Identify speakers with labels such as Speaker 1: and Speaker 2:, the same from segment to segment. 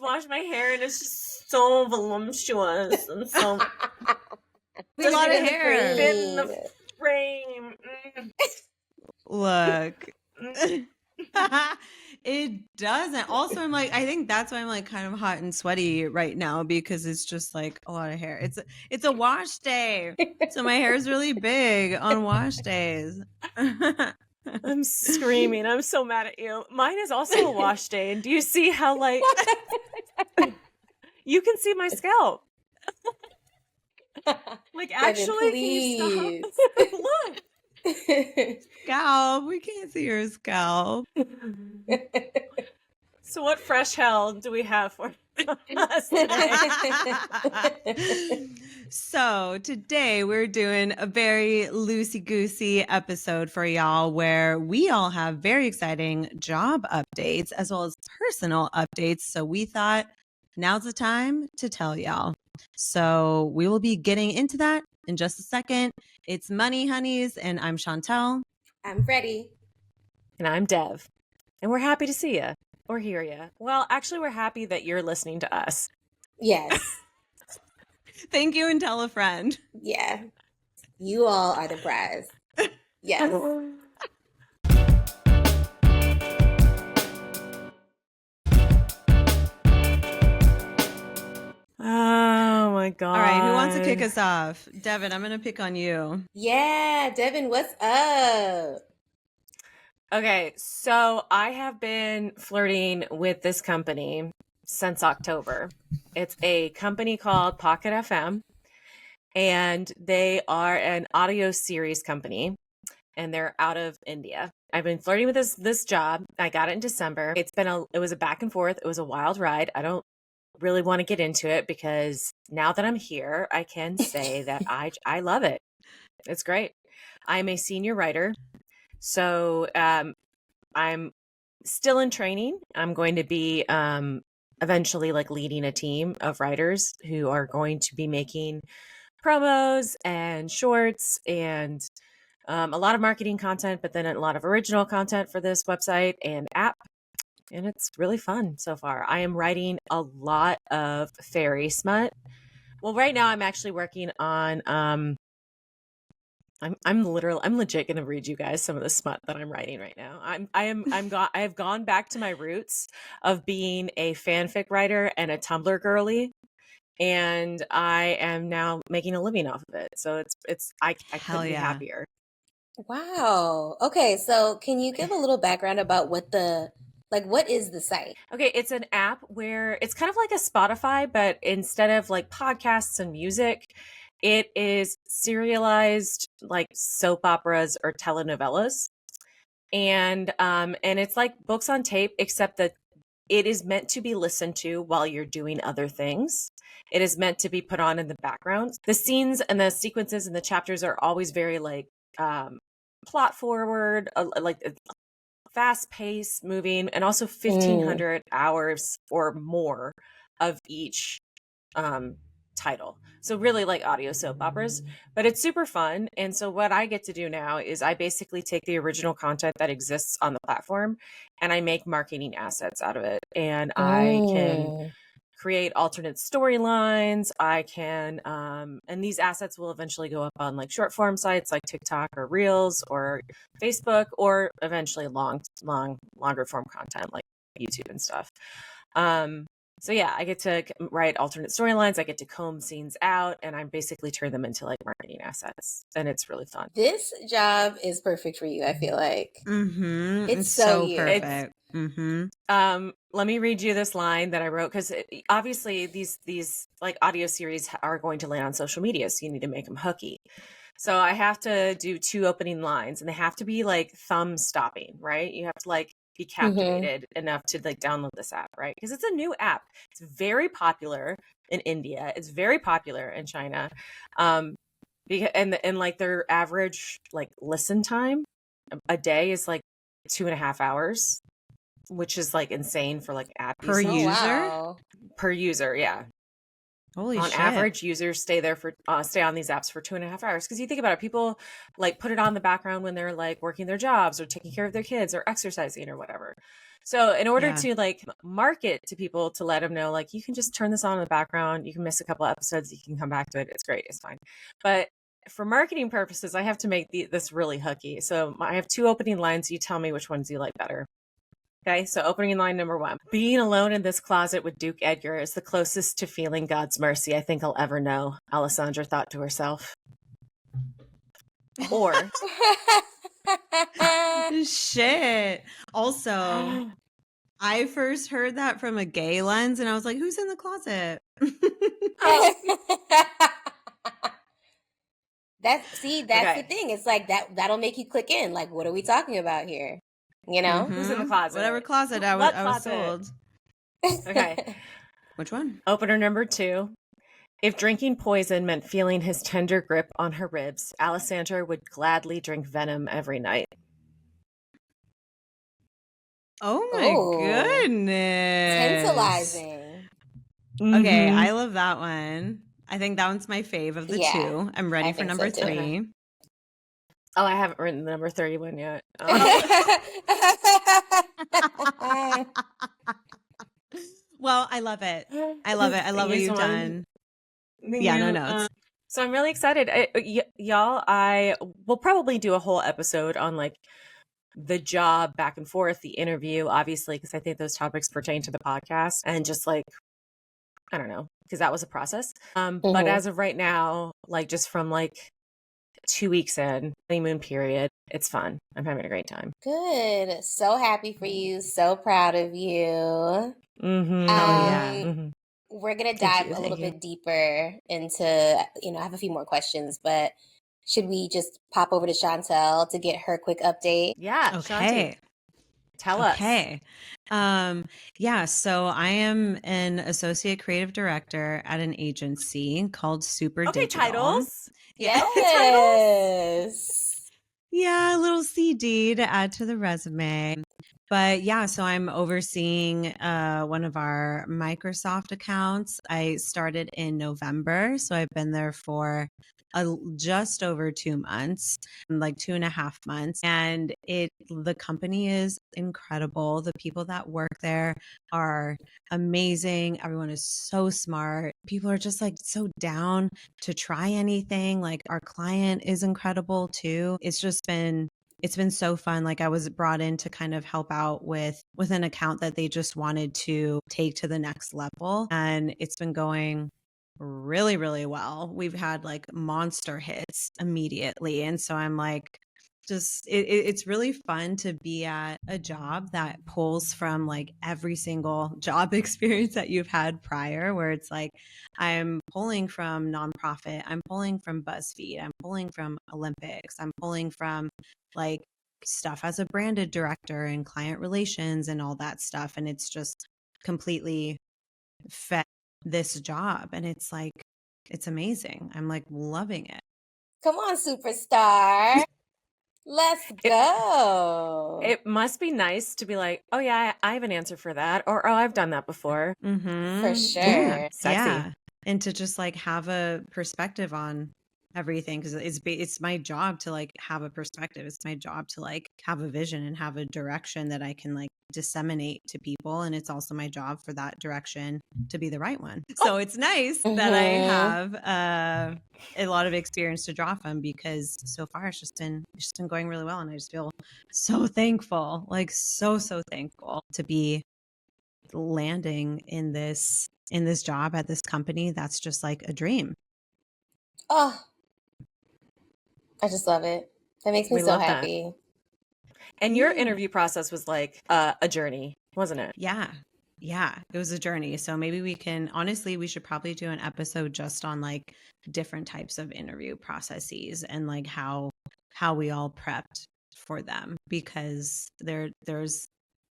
Speaker 1: just washed my hair and it's just so voluptuous and so
Speaker 2: a lot of hair.
Speaker 1: Fit in the frame.
Speaker 2: Look. It doesn't. Also, I'm like, I think that's why I'm like kind of hot and sweaty right now because it's just like a lot of hair. It's a wash day, so my hair is really big on wash days.
Speaker 1: I'm screaming. I'm so mad at you. Mine is also a wash day, and do you see how like you can see my scalp? Like actually,
Speaker 3: Devin,
Speaker 1: can you stop? Look.
Speaker 2: Scalp. We can't see your scalp.
Speaker 1: So what fresh hell do we have for us today?
Speaker 2: So today we're doing a very loosey-goosey episode for y'all where we all have very exciting job updates as well as personal updates. So we thought now's the time to tell y'all. So we will be getting into that in just a second. It's Money Honeys, and I'm Chantel.
Speaker 3: I'm Freddy.
Speaker 1: And I'm Dev. And we're happy to see you or hear you. Well, actually, we're happy that you're listening to us.
Speaker 3: Yes.
Speaker 2: Thank you and tell a friend.
Speaker 3: Yeah. You all are the prize. Yes.
Speaker 1: Oh my God.
Speaker 2: All right, who wants to kick us off? Devin, I'm going to pick on you.
Speaker 3: Yeah, Devin, what's up?
Speaker 1: Okay, so I have been flirting with this company since October. It's a company called Pocket FM, and they are an audio series company, and they're out of India. I've been flirting with this job. I got it in December. It was a back and forth. It was a wild ride. I don't really want to get into it because now that I'm here, I can say that I love it. It's great. I'm a senior writer. So I'm still in training. I'm going to be eventually like leading a team of writers who are going to be making promos and shorts and a lot of marketing content, but then a lot of original content for this website and app. And it's really fun so far. I am writing a lot of fairy smut. Well, right now I'm actually working on I'm legit going to read you guys some of the smut that I'm writing right now. I have gone back to my roots of being a fanfic writer and a Tumblr girly, and I am now making a living off of it. So I couldn't be happier.
Speaker 3: Wow. Okay, so can you give a little background about what is the site?
Speaker 1: Okay, it's an app where it's kind of like a Spotify, but instead of like podcasts and music, it is serialized like soap operas or telenovelas. And it's like books on tape, except that it is meant to be listened to while you're doing other things. It is meant to be put on in the background. The scenes and the sequences and the chapters are always very like plot forward, like fast paced moving, and also 1,500 hours or more of each title. So really like audio soap operas, but it's super fun. And so what I get to do now is I basically take the original content that exists on the platform and I make marketing assets out of it. And I can create alternate storylines. I can, and these assets will eventually go up on like short form sites like TikTok or Reels or Facebook, or eventually longer form content like YouTube and stuff. So yeah, I get to write alternate storylines. I get to comb scenes out, and I basically turn them into like marketing assets, and it's really fun.
Speaker 3: This job is perfect for you, I feel like.
Speaker 2: Mm-hmm.
Speaker 3: It's so
Speaker 2: perfect.
Speaker 1: Let me read you this line that I wrote, because obviously these like audio series are going to land on social media, so you need to make them hooky. So I have to do 2 opening lines, and they have to be like thumb stopping, right? You have to like be captivated enough to like download this app, right? Because it's a new app. It's very popular in India. It's very popular in China. And like their average like listen time a day is like 2.5 hours, which is like insane for like app
Speaker 2: per
Speaker 1: usage.
Speaker 2: user.
Speaker 3: Wow.
Speaker 1: Per user, yeah.
Speaker 2: Holy
Speaker 1: on
Speaker 2: shit.
Speaker 1: average, users stay on these apps for 2.5 hours. Because you think about it, people like put it on the background when they're like working their jobs or taking care of their kids or exercising or whatever. So in order
Speaker 2: Yeah.
Speaker 1: to like market to people, to let them know, like, you can just turn this on in the background. You can miss a couple episodes. You can come back to it. It's great. It's fine. But for marketing purposes, I have to make this really hooky. So I have 2 opening lines. You tell me which ones you like better. Okay, so opening line number 1. Being alone in this closet with Duke Edgar is the closest to feeling God's mercy I think I'll ever know, Alessandra thought to herself. Or
Speaker 2: Shit. Also, I first heard that from a gay lens and I was like, who's in the closet?
Speaker 3: That's
Speaker 1: Okay.
Speaker 3: the thing. It's like that'll make you click in. Like, what are we talking about here? You know?
Speaker 1: Who's in the closet?
Speaker 2: Whatever closet I
Speaker 1: What
Speaker 2: was
Speaker 1: closet?
Speaker 2: sold.
Speaker 1: Okay.
Speaker 2: Which one?
Speaker 1: Opener number 2. If drinking poison meant feeling his tender grip on her ribs, Alessandra would gladly drink venom every night.
Speaker 2: Oh my
Speaker 3: Ooh.
Speaker 2: goodness.
Speaker 3: Tantalizing.
Speaker 2: Okay,
Speaker 1: Mhm.
Speaker 2: I love that one. I think that one's my fave of the
Speaker 3: Yeah,
Speaker 2: 2. I'm ready
Speaker 3: I
Speaker 2: for
Speaker 3: think
Speaker 2: number
Speaker 3: so, too.
Speaker 2: 3.
Speaker 1: Oh, I haven't written the number 31 yet.
Speaker 2: Well, I love it. I love it. I love what you've done. Yeah, no.
Speaker 1: So I'm really excited. Y'all, I will probably do a whole episode on like the job back and forth, the interview, obviously, because I think those topics pertain to the podcast, and just like, I don't know, because that was a process. But as of right now, like just from like 2 weeks in, honeymoon period, it's fun. I'm having a great time.
Speaker 3: Good. So happy for you. So proud of you.
Speaker 1: Mm-hmm.
Speaker 2: yeah.
Speaker 3: We're going to
Speaker 2: Thank
Speaker 3: dive
Speaker 2: you,
Speaker 3: a little
Speaker 2: thank
Speaker 3: bit deeper into, I have a few more questions, but should we just pop over to Chantel to get her quick update?
Speaker 1: Yeah.
Speaker 2: Okay.
Speaker 1: Shanti, tell us.
Speaker 2: Okay. Yeah, so I am an associate creative director at an agency called Super
Speaker 1: Okay,
Speaker 2: Digital.
Speaker 1: titles.
Speaker 2: Yeah.
Speaker 3: Yes.
Speaker 2: Yeah, a little CD to add to the resume. But yeah, so I'm overseeing one of our Microsoft accounts. I started in November, so I've been there for just over 2 months, like 2.5 months. And the company is incredible. The people that work there are amazing. Everyone is so smart. People are just like so down to try anything. Like our client is incredible too. It's been so fun. Like I was brought in to kind of help out with an account that they just wanted to take to the next level. And it's been going really, really well. We've had like monster hits immediately. And so I'm like, it's really fun to be at a job that pulls from like every single job experience that you've had prior, where it's like I'm pulling from nonprofit, I'm pulling from BuzzFeed, I'm pulling from Olympics, I'm pulling from like stuff as a branded director and client relations and all that stuff. And it's just completely fed this job. And it's like, it's amazing. I'm like loving it.
Speaker 3: Come on, superstar. Let's go.
Speaker 1: It must be nice to be like, oh yeah, I have an answer for that, or oh, I've done that before.
Speaker 3: For sure.
Speaker 2: Yeah.
Speaker 1: Sexy.
Speaker 2: Yeah. And to just like have a perspective on everything, because it's my job to like have a perspective. It's my job to like have a vision and have a direction that I can like disseminate to people, and it's also my job for that direction to be the right one. So it's nice that I have a lot of experience to draw from, because so far it's just been going really well, and I just feel so thankful, like so thankful to be landing in this job at this company. That's just like a dream.
Speaker 3: Oh, I just love it. That makes me
Speaker 1: We
Speaker 3: so
Speaker 1: love that.
Speaker 3: happy.
Speaker 1: And your interview process was like a journey, wasn't it?
Speaker 2: Yeah, it was a journey. So maybe we should probably do an episode just on like different types of interview processes and like how we all prepped for them, because there's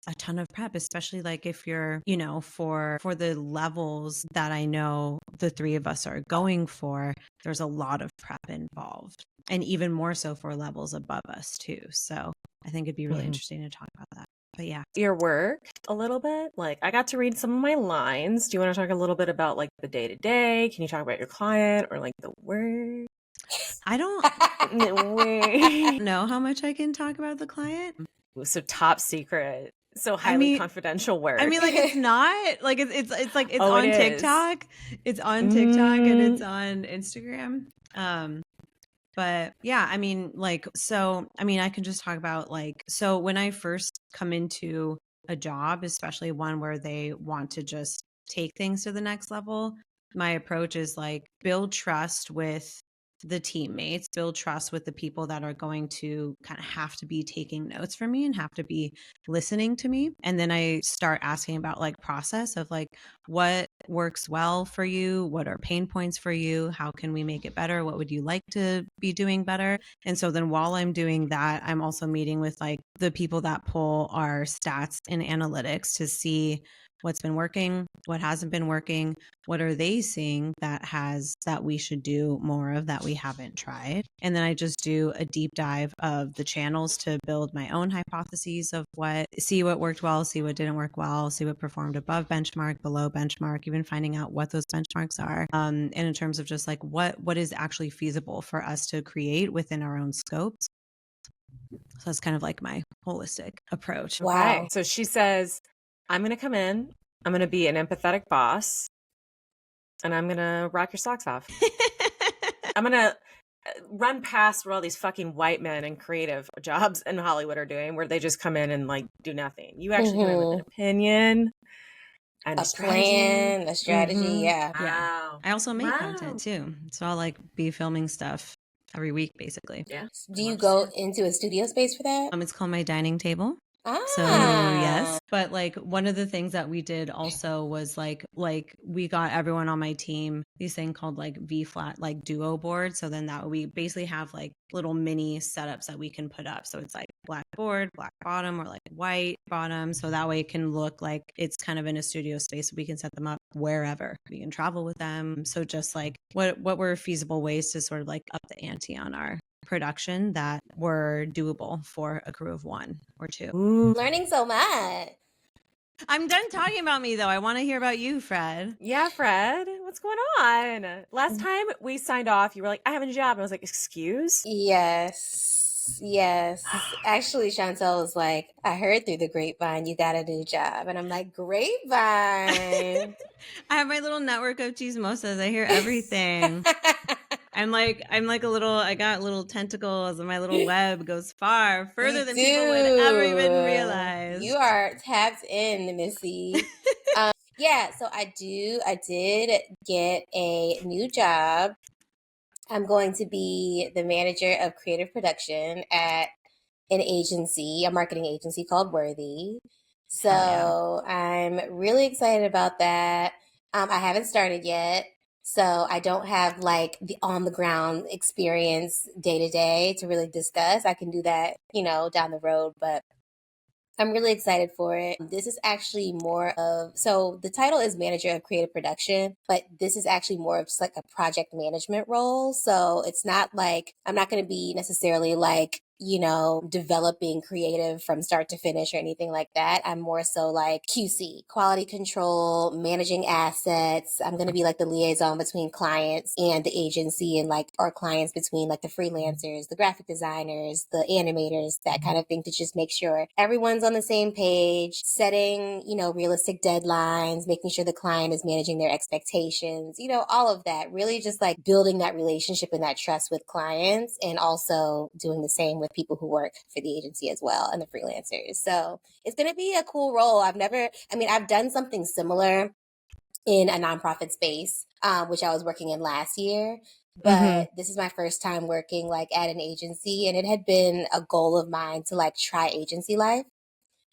Speaker 2: a ton of prep, especially like if you're, for the levels that I know the 3 of us are going for, there's a lot of prep involved, and even more so for levels above us too. So I think it'd be really interesting to talk about that. But yeah.
Speaker 1: Your work a little bit. Like I got to read some of my lines. Do you want to talk a little bit about like the day to day? Can you talk about your client or like the work?
Speaker 2: I don't know how much I can talk about the client.
Speaker 1: So top secret. So
Speaker 2: I
Speaker 1: highly
Speaker 2: mean,
Speaker 1: confidential work.
Speaker 2: I mean, like it's not like it's like it's
Speaker 1: Oh,
Speaker 2: on
Speaker 1: it is.
Speaker 2: TikTok. It's on TikTok and it's on Instagram. But yeah, I mean, like, so, I mean, I can just talk about like, so when I first come into a job, especially one where they want to just take things to the next level, my approach is like build trust with the teammates, build trust with the people that are going to kind of have to be taking notes for me and have to be listening to me. And then I start asking about like process of like what works well for you, what are pain points for you, how can we make it better, what would you like to be doing better. And so then while I'm doing that, I'm also meeting with like the people that pull our stats and analytics to see what's been working, what hasn't been working, what are they seeing that we should do more of that we haven't tried. And then I just do a deep dive of the channels to build my own hypotheses of see what worked well, see what didn't work well, see what performed above benchmark, below benchmark, even finding out what those benchmarks are. And in terms of just like what is actually feasible for us to create within our own scopes. So that's kind of like my holistic approach.
Speaker 3: Wow.
Speaker 1: Okay. So she says, I'm going to come in, I'm going to be an empathetic boss, and I'm going to rock your socks off. I'm going to run past what all these fucking white men in creative jobs in Hollywood are doing, where they just come in and like do nothing. You actually come in with an opinion and a
Speaker 3: plan, a strategy. Yeah.
Speaker 1: Wow.
Speaker 2: I also make content too. So I'll like be filming stuff every week, basically.
Speaker 1: Yeah.
Speaker 3: Do you go into a studio space for that?
Speaker 2: It's called my dining table.
Speaker 3: Ah.
Speaker 2: So yes, but like one of the things that we did also was like we got everyone on my team these thing called like V flat like duo board. So then that we basically have like little mini setups that we can put up. So it's like black board, black bottom, or like white bottom. So that way it can look like it's kind of in a studio space. We can set them up wherever we can travel with them. So just like what were feasible ways to sort of like up the ante on our production that were doable for a crew of 1 or 2.
Speaker 1: Ooh.
Speaker 3: Learning so much.
Speaker 2: I'm done talking about me though. I want to hear about you, Fred.
Speaker 1: Yeah, Fred, what's going on? Last time we signed off, you were like, I have a job. And I was like, excuse?
Speaker 3: Yes. Actually, Chantel was like, I heard through the grapevine you got a new job. And I'm like, grapevine.
Speaker 2: I have my little network of chismosas. I hear everything. I'm like I got little tentacles and my little web goes further than people would ever even realize.
Speaker 3: You are tapped in, Missy. Yeah, so I did get a new job. I'm going to be the manager of creative production at an agency, a marketing agency called Worthy. So I'm really excited about that. I haven't started yet. So I don't have like the on the ground experience day to day to really discuss. I can do that, down the road, but I'm really excited for it. This is actually more of, so the title is manager of creative production, but this is actually more of just like a project management role. So it's not like, I'm not going to be necessarily like, developing creative from start to finish or anything like that. I'm more so like QC, quality control, managing assets. I'm going to be like the liaison between clients and the agency and like our clients between like the freelancers, the graphic designers, the animators, that kind of thing, to just make sure everyone's on the same page, setting, realistic deadlines, making sure the client is managing their expectations, all of that, really just like building that relationship and that trust with clients, and also doing the same with people who work for the agency as well and the freelancers. So it's going to be a cool role. I've done something similar in a nonprofit space, which I was working in last year. But this is my first time working like at an agency, and it had been a goal of mine to like try agency life,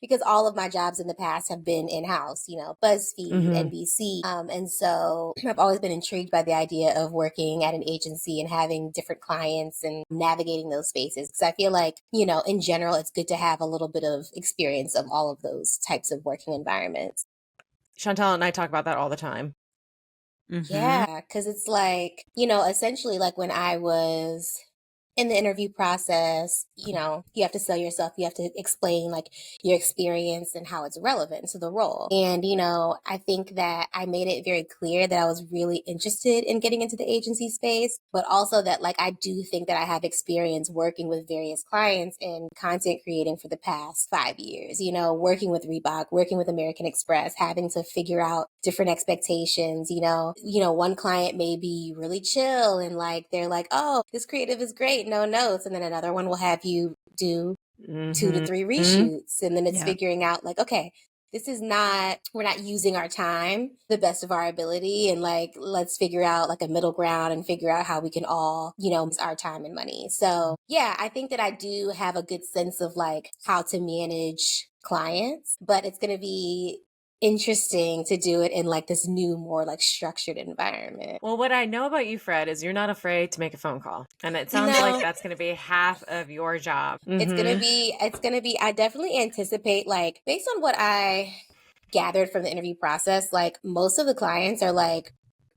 Speaker 3: because all of my jobs in the past have been in-house, BuzzFeed, NBC. And so I've always been intrigued by the idea of working at an agency and having different clients and navigating those spaces. Because I feel like, in general, it's good to have a little bit of experience of all of those types of working environments.
Speaker 1: Chantel and I talk about that all the time.
Speaker 3: Yeah, because it's like, essentially like when I was in the interview process, you have to sell yourself. You have to explain like your experience and how it's relevant to the role. And, I think that I made it very clear that I was really interested in getting into the agency space, but also that like I do think that I have experience working with various clients in content creating for the past 5 years, working with Reebok, working with American Express, having to figure out different expectations, one client may be really chill and like they're like, oh, this creative is great, no notes. And then another one will have you do 2 to 3 reshoots. And then it's figuring out like, okay, we're not using our time the best of our ability. And like, let's figure out like a middle ground and figure out how we can all, use our time and money. So yeah, I think that I do have a good sense of like how to manage clients, but it's going to be interesting to do it in like this new, more like structured environment.
Speaker 1: Well, what I know about you, Fred, is you're not afraid to make a phone call. And it sounds like that's going to be half of your job.
Speaker 3: It's going to be, I definitely anticipate like based on what I gathered from the interview process, like most of the clients are like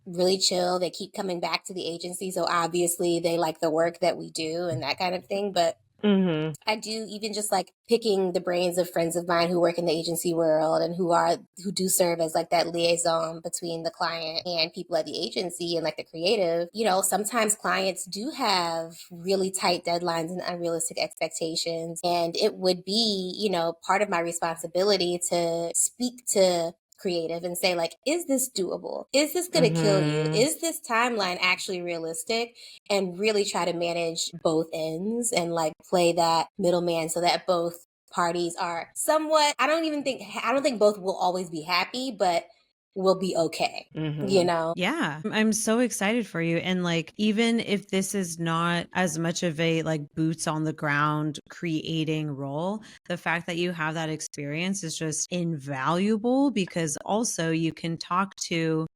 Speaker 3: really chill. They keep coming back to the agency. So obviously they like the work that we do and that kind of thing. But I do even just like picking the brains of friends of mine who work in the agency world and who do serve as like that liaison between the client and people at the agency and like the creative. Sometimes clients do have really tight deadlines and unrealistic expectations. And it would be, part of my responsibility to speak to creative and say like, is this doable? Is this going to kill you? Is this timeline actually realistic? And really try to manage both ends and like play that middleman so that both parties are somewhat, I don't think both will always be happy, but will be okay,
Speaker 2: Yeah, I'm so excited for you. And like, even if this is not as much of a like boots on the ground creating role, the fact that you have that experience is just invaluable, because also you can talk to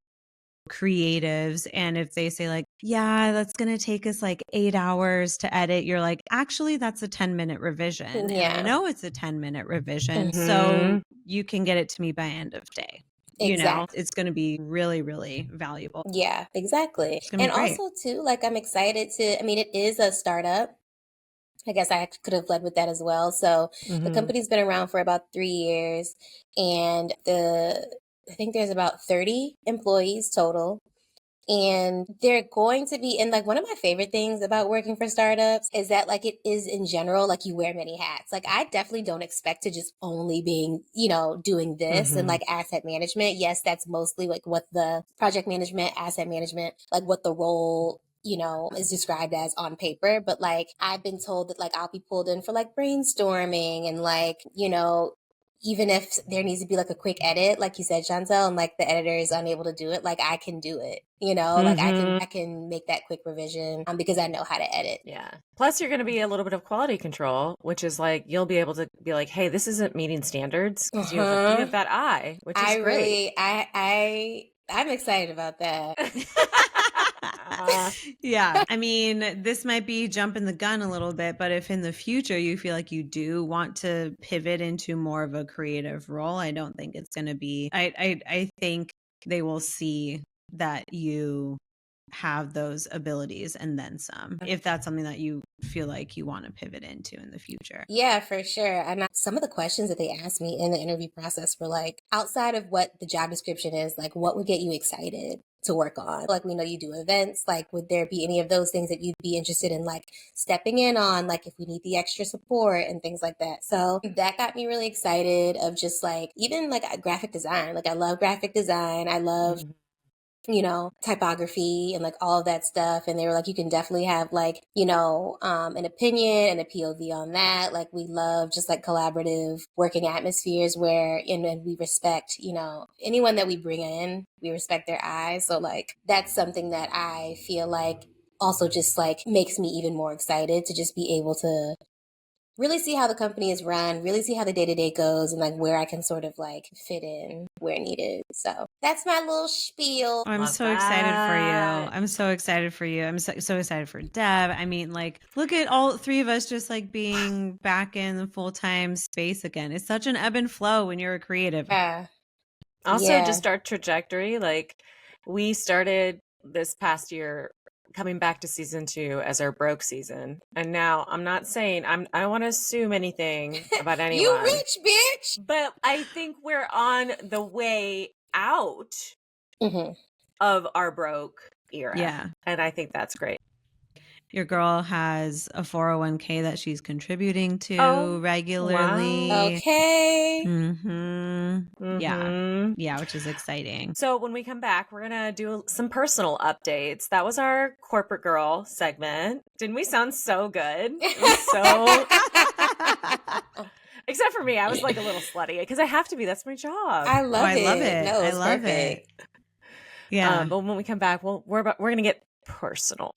Speaker 2: creatives, and if they say like, yeah, that's going to take us like 8 hours to edit, you're like, actually that's a 10-minute revision. And I know it's a 10-minute revision, so you can get it to me by end of day. It's going to be really, really valuable.
Speaker 3: Yeah, exactly. And also too, like I'm excited it is a startup. I guess I could have led with that as well. So the company's been around for about 3 years, and I think there's about 30 employees total. And they're going to be, and like one of my favorite things about working for startups is that like it is in general, like you wear many hats. Like I definitely don't expect to just only being, doing this and like asset management. Yes, that's mostly like what the project management, asset management, like what the role is described as on paper. But like I've been told that like I'll be pulled in for like brainstorming and like, even if there needs to be like a quick edit, like you said, Chantel, and like the editor is unable to do it, like I can do it, like I can make that quick revision because I know how to edit.
Speaker 1: Yeah. Plus you're going to be a little bit of quality control, which is like, you'll be able to be like, hey, this isn't meeting standards, because you have that eye, which is great.
Speaker 3: I'm excited about that.
Speaker 2: Yeah. I mean, this might be jumping the gun a little bit, but if in the future you feel like you do want to pivot into more of a creative role, I don't think it's going to be, I think they will see that you have those abilities and then some, if that's something that you feel like you want to pivot into in the future.
Speaker 3: Yeah, for sure. And some of the questions that they asked me in the interview process were like, outside of what the job description is, like what would get you excited to work on? Like, we know you do events, like would there be any of those things that you'd be interested in like stepping in on, like if we need the extra support and things like that? So that got me really excited of just like, even like graphic design. Like I love graphic design. I love typography and like all of that stuff. And they were like, you can definitely have like, an opinion and a POV on that. Like we love just like collaborative working atmospheres where, and we respect, anyone that we bring in, we respect their eyes. So like, that's something that I feel like also just like makes me even more excited to just be able to really see how the company is run, really see how the day-to-day goes, and like where I can sort of like fit in where needed. So that's my little spiel.
Speaker 2: I'm so excited for you. I'm so excited for you. I'm so excited for Dev. I mean, like, look at all three of us just like being back in the full-time space again. It's such an ebb and flow when you're a creative.
Speaker 3: Yeah.
Speaker 1: Also, just our trajectory. Like we started this past year coming back to season 2 as our broke season. And now I'm not saying I don't want to assume anything about anyone.
Speaker 3: You rich, bitch.
Speaker 1: But I think we're on the way out of our broke era.
Speaker 2: Yeah.
Speaker 1: And I think that's great.
Speaker 2: Your girl has a 401k that she's contributing to regularly.
Speaker 1: Wow.
Speaker 3: Okay.
Speaker 2: Yeah, which is exciting.
Speaker 1: So when we come back, we're going to do some personal updates. That was our corporate girl segment. Didn't we sound so good? It was so... Except for me, I was like a little slutty because I have to be. That's my job.
Speaker 3: I love it. No,
Speaker 2: I
Speaker 3: it's
Speaker 2: love
Speaker 3: perfect.
Speaker 2: it. Yeah.
Speaker 1: But when we come back, we're going to get personal.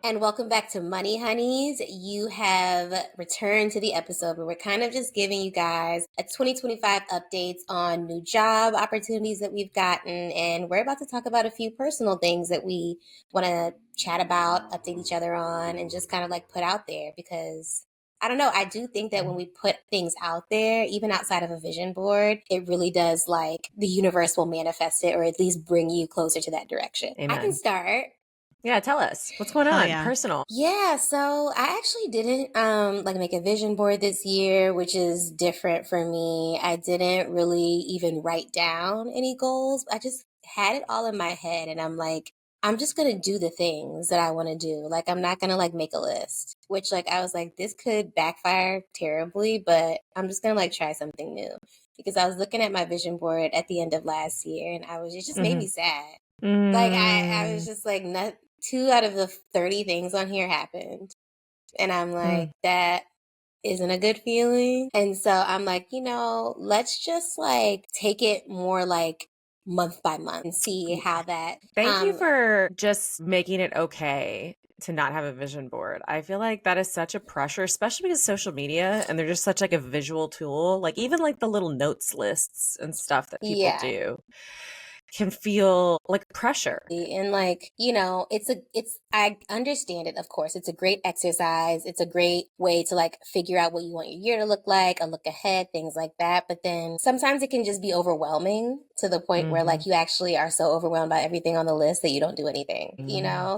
Speaker 3: And welcome back to Money Honeys. You have returned to the episode where we're kind of just giving you guys a 2025 updates on new job opportunities that we've gotten. And we're about to talk about a few personal things that we want to chat about, update each other on, and just kind of like put out there because I don't know. I do think that when we put things out there, even outside of a vision board, it really does like the universe will manifest it or at least bring you closer to that direction.
Speaker 1: Amen.
Speaker 3: I can start.
Speaker 1: Yeah, tell us what's going on.
Speaker 2: Yeah.
Speaker 1: Personal.
Speaker 3: Yeah, so I actually didn't like make a vision board this year, which is different for me. I didn't really even write down any goals. I just had it all in my head and I'm like, I'm just going to do the things that I want to do. Like, I'm not going to like make a list, which like I was like, this could backfire terribly, but I'm just going to like try something new because I was looking at my vision board at the end of last year and it just made me sad. Like I was just like, 2 out of the 30 things on here happened. And I'm like, that isn't a good feeling. And so I'm like, let's just like take it more like month by month and see how that.
Speaker 1: Thank you for just making it okay to not have a vision board. I feel like that is such a pressure, especially because social media and they're just such like a visual tool. Like even like the little notes lists and stuff that people do can feel like pressure.
Speaker 3: And like, I understand it, of course. It's a great exercise. It's a great way to like figure out what you want your year to look like, a look ahead, things like that. But then sometimes it can just be overwhelming to the point where like you actually are so overwhelmed by everything on the list that you don't do anything,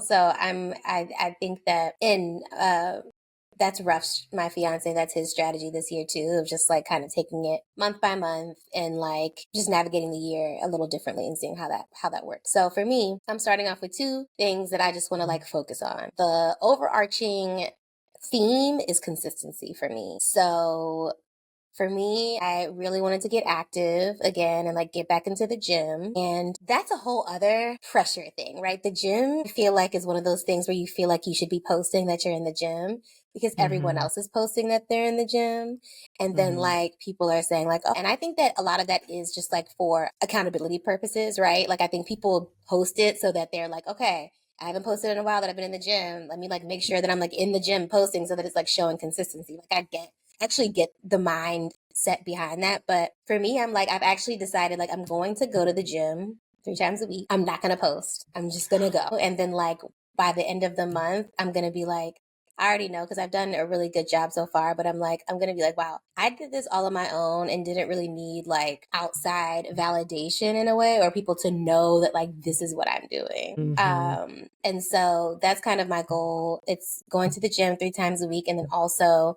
Speaker 3: So I think that that's Ruff's, my fiance, that's his strategy this year too, of just like kind of taking it month by month and like just navigating the year a little differently and seeing how that works. So for me, I'm starting off with 2 things that I just want to like focus on. The overarching theme is consistency for me. So for me, I really wanted to get active again and like get back into the gym. And that's a whole other pressure thing, right? The gym, I feel like, is one of those things where you feel like you should be posting that you're in the gym because everyone else is posting that they're in the gym. And then like people are saying like, oh, and I think that a lot of that is just like for accountability purposes, right? Like I think people post it so that they're like, okay, I haven't posted in a while that I've been in the gym. Let me like make sure that I'm like in the gym posting so that it's like showing consistency. Like I actually get the mind set behind that. But for me, I'm like, I've actually decided like I'm going to go to the gym 3 times a week. I'm not going to post. I'm just going to go. And then like by the end of the month, I'm going to be like, I already know because I've done a really good job so far, but I'm going to be like, wow, I did this all on my own and didn't really need like outside validation in a way or people to know that like, this is what I'm doing. And so that's kind of my goal. It's going to the gym 3 times a week. And then also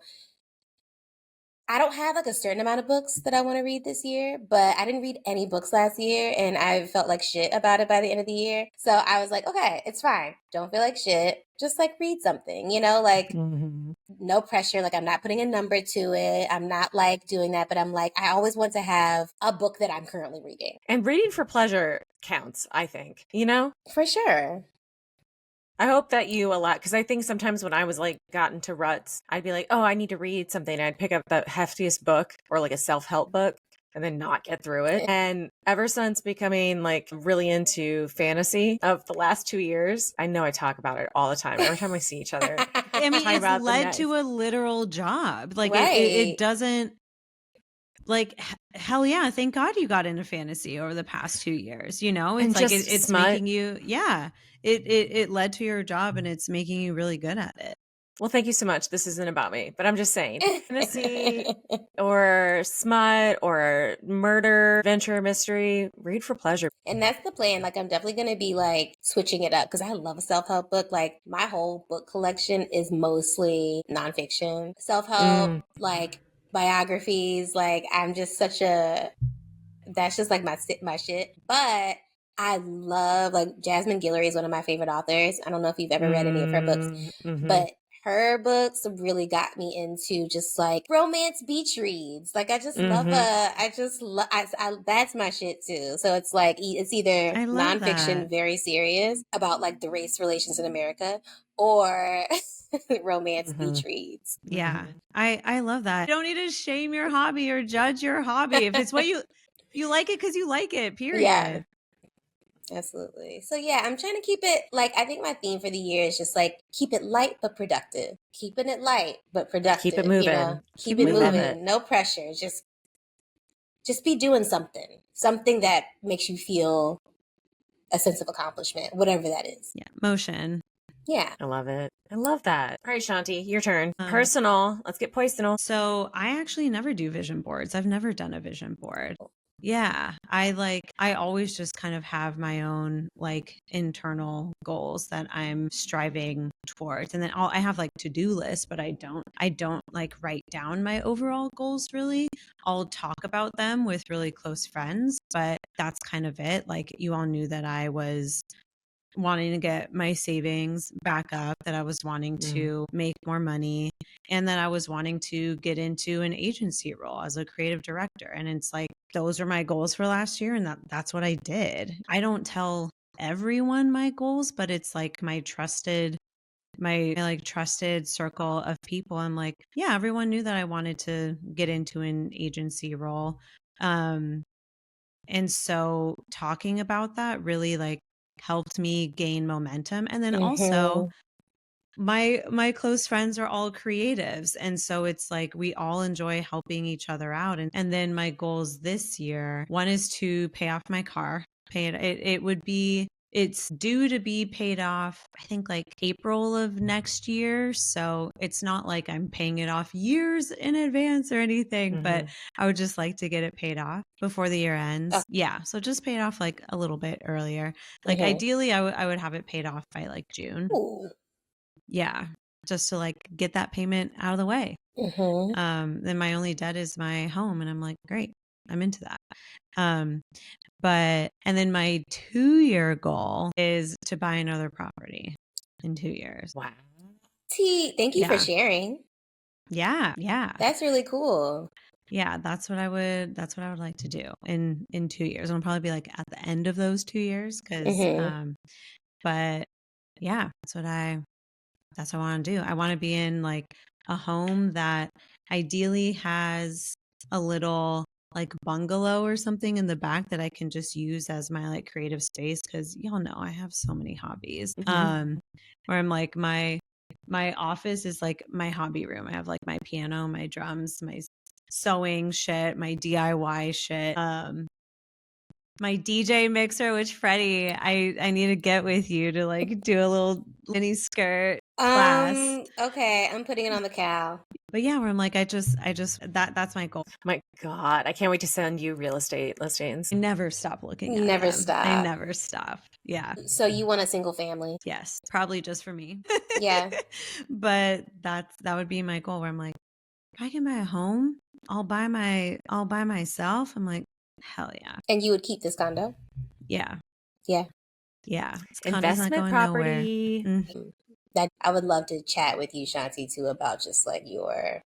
Speaker 3: I don't have like a certain amount of books that I want to read this year, but I didn't read any books last year and I felt like shit about it by the end of the year. So I was like, okay, it's fine. Don't feel like shit. Just like read something, like no pressure. Like I'm not putting a number to it. I'm not like doing that, but I'm like, I always want to have a book that I'm currently reading.
Speaker 1: And reading for pleasure counts, I think,
Speaker 3: For sure.
Speaker 1: I hope that you allow, because I think sometimes when I was like got into ruts, I'd be like, oh, I need to read something. I'd pick up the heftiest book or like a self-help book and then not get through it. And ever since becoming like really into fantasy of the last 2 years, I know I talk about it all the time. Every time we see each other.
Speaker 2: I mean, it's led to a literal job. Like it doesn't like, hell yeah. Thank God you got into fantasy over the past 2 years, It's
Speaker 1: and
Speaker 2: like,
Speaker 1: just
Speaker 2: it's
Speaker 1: smut.
Speaker 2: making you, it led to your job and it's making you really good at it.
Speaker 1: Well, thank you so much. This isn't about me, but I'm just saying fantasy or smut or murder, adventure, mystery, read for pleasure.
Speaker 3: And that's the plan. Like, I'm definitely going to be like switching it up because I love a self-help book. Like, my whole book collection is mostly nonfiction, self-help, like biographies. Like, I'm just that's just like my shit. But I love, like, Jasmine Guillory is one of my favorite authors. I don't know if you've ever read any of her books, but her books really got me into just like romance beach reads. Like, I just love that's my shit too. So it's like, it's either nonfiction, very serious about like the race relations in America, or romance beach reads.
Speaker 2: Yeah. I love that. You don't need to shame your hobby or judge your hobby. If it's what you like it because you like it, period.
Speaker 3: Yeah. Absolutely. So yeah, I'm trying to keep it like, I think my theme for the year is just like, keep it light but productive. Keeping it light but productive.
Speaker 1: Keep it moving.
Speaker 3: You know? Keep it moving. No pressure. Just be doing something that makes you feel a sense of accomplishment, whatever that is.
Speaker 2: Yeah. Motion.
Speaker 3: Yeah.
Speaker 1: I love it. I love that. All right, Shanti, your turn. Personal. Let's get personal.
Speaker 2: So I actually never do vision boards. I've never done a vision board. Yeah. I always just kind of have my own like internal goals that I'm striving towards. And then I have like to-do lists, but I don't like write down my overall goals really. I'll talk about them with really close friends, but that's kind of it. Like, you all knew that I was wanting to get my savings back up, that I was wanting to make more money, and that I was wanting to get into an agency role as a creative director. And it's like, those are my goals for last year, and that's what I did. I don't tell everyone my goals, but it's like my trusted circle of people. I'm like, yeah, everyone knew that I wanted to get into an agency role. And so talking about that really like helped me gain momentum. And then also my close friends are all creatives, and so it's like we all enjoy helping each other out. And then my goals this year, one is to pay off my car. It's due to be paid off, I think, like April of next year. So it's not like I'm paying it off years in advance or anything, but I would just like to get it paid off before the year ends. Yeah. So just pay it off like a little bit earlier. Like ideally I would have it paid off by like June.
Speaker 3: Ooh.
Speaker 2: Yeah. Just to like get that payment out of the way. Then my only debt is my home. And I'm like, great, I'm into that. And then my 2-year goal is to buy another property in 2 years.
Speaker 1: Wow.
Speaker 3: T, thank you for sharing.
Speaker 2: Yeah. Yeah.
Speaker 3: That's really cool.
Speaker 2: Yeah. That's what I would like to do in 2 years. It'll probably be like at the end of those 2 years. But yeah, that's what I want to do. I want to be in like a home that ideally has a little like bungalow or something in the back that I can just use as my like creative space. Cause y'all know I have so many hobbies. Where I'm like, my office is like my hobby room. I have like my piano, my drums, my sewing shit, my DIY shit. My DJ mixer, which Freddy, I need to get with you to like do a little mini skirt class.
Speaker 3: Okay, I'm putting it on the cow.
Speaker 2: But yeah, where I'm like, that's my goal.
Speaker 1: My God, I can't wait to send you real estate listings.
Speaker 2: I never stop looking at
Speaker 3: Never
Speaker 2: them.
Speaker 3: stop.
Speaker 2: I never stop. Yeah.
Speaker 3: So you want a single family?
Speaker 2: Yes, probably just for me.
Speaker 3: Yeah.
Speaker 2: But that would be my goal, where I'm like, if I can buy a home, I'll buy myself. I'm like, hell yeah.
Speaker 3: And you would keep this condo?
Speaker 2: Yeah.
Speaker 3: Yeah.
Speaker 2: Yeah.
Speaker 1: Investment property.
Speaker 3: That I would love to chat with you, Shanti, too, about just like your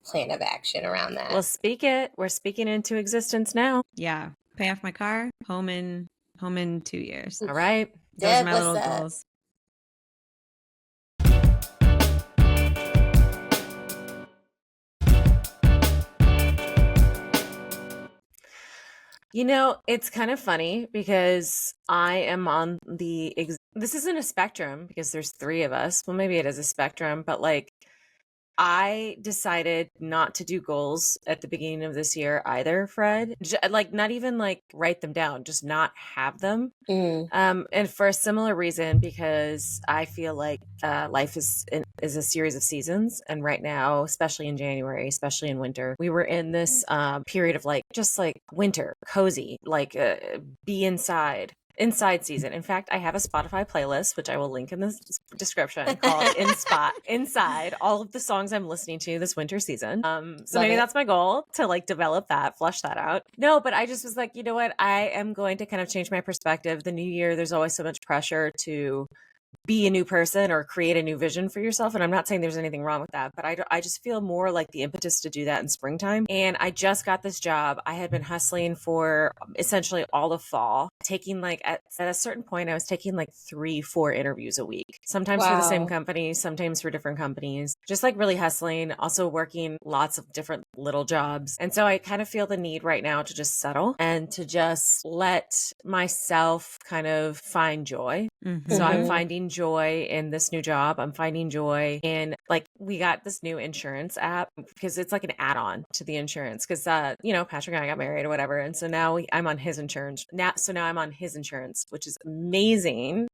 Speaker 3: plan of action around that.
Speaker 1: Well, speak it. We're speaking into existence now.
Speaker 2: Yeah. Pay off my car, home in 2 years.
Speaker 1: All right.
Speaker 2: Those are my little goals.
Speaker 1: You know, it's kind of funny because I am on this isn't a spectrum because there's 3 of us. Well, maybe it is a spectrum, but like I decided not to do goals at the beginning of this year either, Fred. Like not even like write them down, just not have them. And for a similar reason, because I feel like life is a series of seasons, and right now, especially in January, especially in winter, we were in this period of like just like winter, cozy, like be inside season. In fact, I have a Spotify playlist, which I will link in the description, called Inside, all of the songs I'm listening to this winter season. So maybe that's my goal, to like develop that, flush that out. No, but I just was like, you know what? I am going to kind of change my perspective. The new year, there's always so much pressure to be a new person or create a new vision for yourself. And I'm not saying there's anything wrong with that, but I just feel more like the impetus to do that in springtime. And I just got this job. I had been hustling for essentially all of fall, taking like at a certain point, I was taking like 3-4 interviews a week, sometimes for the same company, sometimes for different companies, just like really hustling, also working lots of different little jobs. And so I kind of feel the need right now to just settle and to just let myself kind of find joy. So I'm finding joy in this new job. I'm finding joy in, like, we got this new insurance app because it's like an add-on to the insurance because, Patrick and I got married or whatever. And so now I'm on his insurance now. So now I'm on his insurance, which is amazing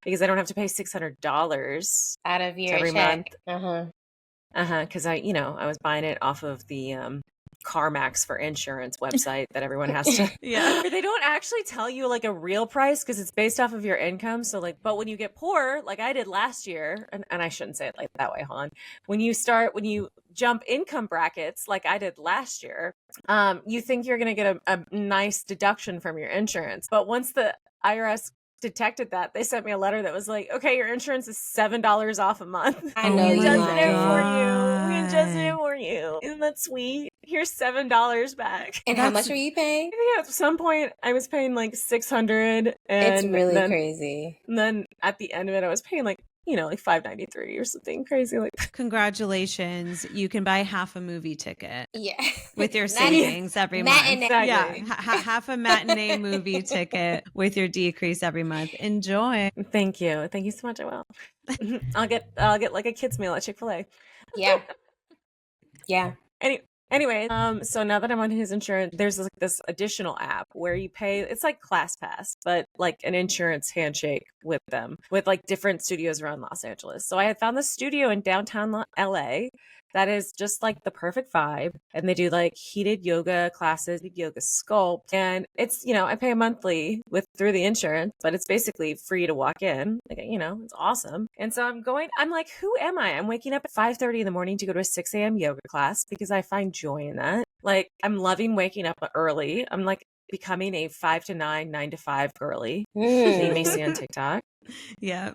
Speaker 1: because I don't have to pay $600
Speaker 3: out of your
Speaker 1: every
Speaker 3: check.
Speaker 1: month. Because I was buying it off of the CarMax for insurance website that everyone has to.
Speaker 2: Yeah.
Speaker 1: They don't actually tell you like a real price because it's based off of your income. So like, but when you get poor, like I did last year, and I shouldn't say it like that way, hon. When you jump income brackets like I did last year, you think you're going to get a nice deduction from your insurance. But once the IRS detected that, they sent me a letter that was like, okay, your insurance is $7 off a month.
Speaker 3: I know
Speaker 1: we
Speaker 3: you
Speaker 1: adjusted it for
Speaker 2: God.
Speaker 1: you. We adjusted it for you. Isn't that sweet? Here's $7 back.
Speaker 3: And how much were you paying?
Speaker 1: I think at some point I was paying like $600, and
Speaker 3: It's really crazy.
Speaker 1: And then at the end of it, I was paying like $593 or something crazy like that.
Speaker 2: Congratulations. You can buy half a movie ticket.
Speaker 3: Yeah.
Speaker 2: With your savings every month.
Speaker 1: Exactly.
Speaker 2: Yeah. Half a matinee movie ticket with your decrease every month. Enjoy.
Speaker 1: Thank you. Thank you so much. I will. I'll get like a kid's meal at Chick-fil-A.
Speaker 3: Yeah. Yeah.
Speaker 1: Anyway, so now that I'm on his insurance, there's like this additional app where you pay, it's like ClassPass, but like an insurance handshake with them, with like different studios around Los Angeles. So I had found this studio in downtown LA that is just like the perfect vibe. And they do like heated yoga classes, yoga sculpt. And it's, I pay monthly through the insurance, but it's basically free to walk in. Like, it's awesome. And so I'm like, who am I? I'm waking up at 5:30 in the morning to go to a 6 a.m. yoga class because I find joy in that. Like, I'm loving waking up early. I'm like becoming a 5 to 9, 9 to 5 girly. You may see on TikTok.
Speaker 2: Yeah.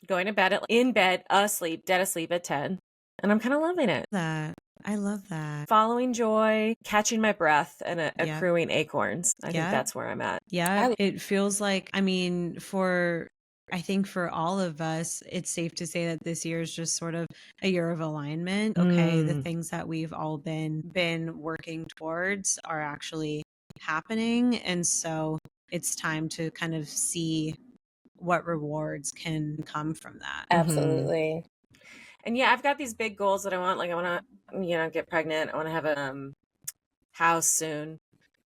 Speaker 1: Going to bed dead asleep at 10. And I'm kind of loving it.
Speaker 2: I love that.
Speaker 1: Following joy, catching my breath, and accruing acorns. I think that's where I'm at.
Speaker 2: Yeah. It feels like, for all of us, it's safe to say that this year is just sort of a year of alignment. Okay. The things that we've all been working towards are actually happening. And so it's time to kind of see what rewards can come from that.
Speaker 3: Absolutely.
Speaker 1: And yeah, I've got these big goals that I want. Like I want to, get pregnant. I want to have a house soon.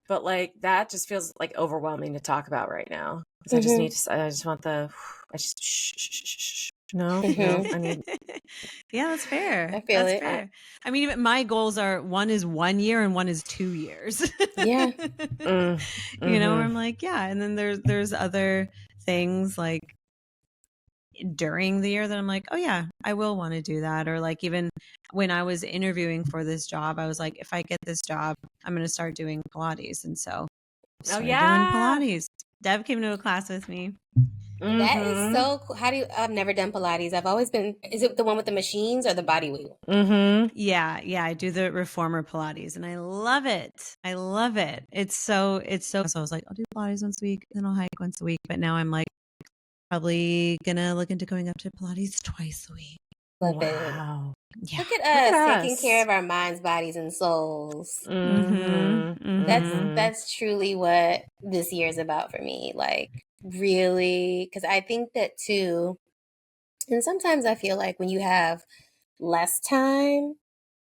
Speaker 1: But like that just feels like overwhelming to talk about right now. Because I just need to. I just want the. I just shh. No, I need.
Speaker 2: Yeah, that's fair.
Speaker 3: I feel
Speaker 2: that's
Speaker 3: it.
Speaker 2: Fair. Even my goals are, one is 1 year and one is 2 years.
Speaker 3: Yeah.
Speaker 2: Where I'm like, yeah, and then there's other things like during the year that I'm like, oh yeah, I will want to do that. Or like even when I was interviewing for this job, I was like, if I get this job, I'm going to start doing Pilates. And so doing Pilates. Dev came to a class with me.
Speaker 3: That is so cool. I've never done Pilates. I've always been, is it the one with the machines or the body weight?
Speaker 2: Yeah. I do the reformer Pilates and I love it. It's so I was like, I'll do Pilates once a week, then I'll hike once a week. But now I'm like, probably gonna look into going up to Pilates twice a week.
Speaker 3: Love it.
Speaker 2: Yeah.
Speaker 3: Look at us taking care of our minds, bodies, and souls. That's truly what this year is about for me. Like, really, because I think that too, and sometimes I feel like when you have less time,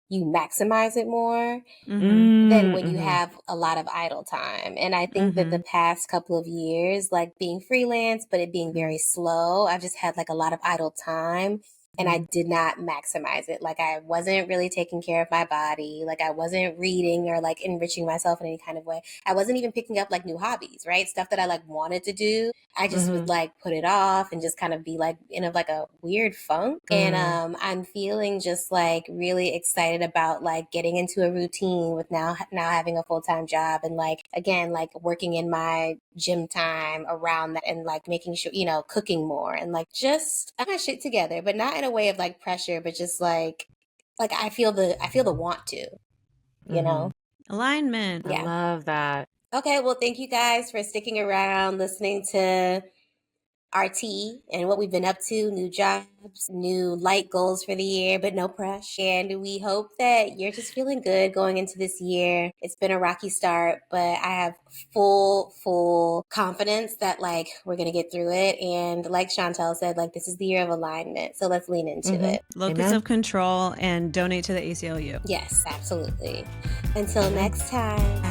Speaker 3: you maximize it more
Speaker 2: Mm-hmm.
Speaker 3: than when you have a lot of idle time. And I think that the past couple of years, like being freelance, but it being very slow, I've just had like a lot of idle time. And I did not maximize it. Like I wasn't really taking care of my body. Like I wasn't reading or like enriching myself in any kind of way. I wasn't even picking up like new hobbies, right? Stuff that I like wanted to do. I just would like put it off and just kind of be like in like a weird funk. And I'm feeling just like really excited about like getting into a routine with now having a full-time job and like again like working in my gym time around that and like making sure, you know, cooking more and like just I have my shit together, but not in a way of like pressure, but just like I feel the want to, you know?
Speaker 2: Alignment.
Speaker 1: I love that.
Speaker 3: Okay, well, thank you guys for sticking around, listening to our tea and what we've been up to, new jobs, new light goals for the year, but no pressure. And we hope that you're just feeling good going into this year. It's been a rocky start, but I have full confidence that like we're going to get through it. And like Chantel said, like this is the year of alignment. So let's lean into it.
Speaker 2: Locus of control and donate to the ACLU.
Speaker 3: Yes, absolutely. Until next time.